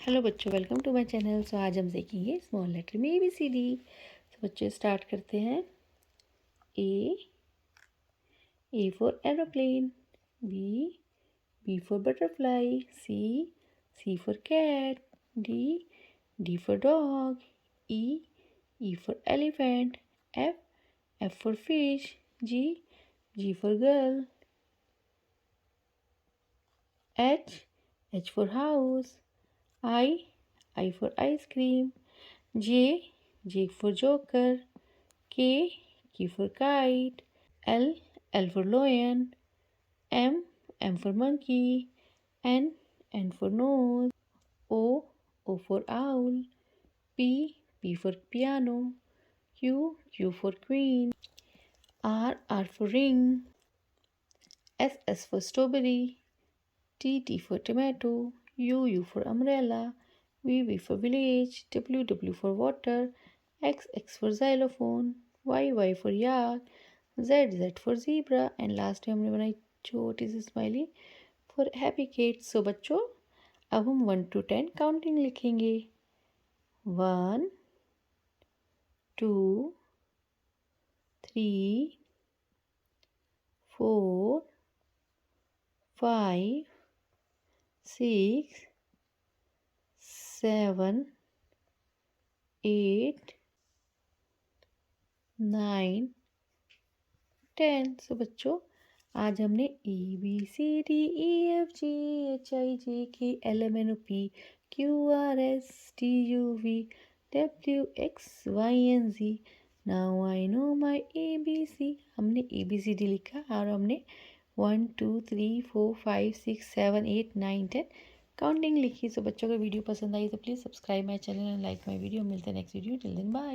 Hello बच्चों, welcome to my channel. सो आज हम सीखेंगे स्मॉल लेटर में ABCD। तो बच्चों स्टार्ट करते हैं। A for aeroplane. B for butterfly. C for cat. D for dog. E for elephant. F for fish. G for girl. H for house. I for ice cream. J for joker. K for kite. L for lion. M for monkey. N for nose. O for owl. P for piano. Q for queen. R for ring. S for strawberry. T for tomato. U for umbrella. V for village. W for water. X for xylophone. Y for yak. Z for zebra. And last में हमने बनाई छोटी सी smiley for happy kids. सो बच्चों अब हम 1 to 10 counting लिखेंगे। 1 2 3 4 5 6 7 8 9 10। सो बच्चों आज हमने ABCD, EFG, HIJKLMNOP, QRSTUVWXYZ। Now I know my ABC। हमने ABCD लिखा और हमने 1 2 3 4 5 6 7 8 9 10 काउंटिंग लिखी। सो बच्चों को वीडियो पसंद आई तो please subscribe my channel and like my video. मिलते हैं next video. Till then bye.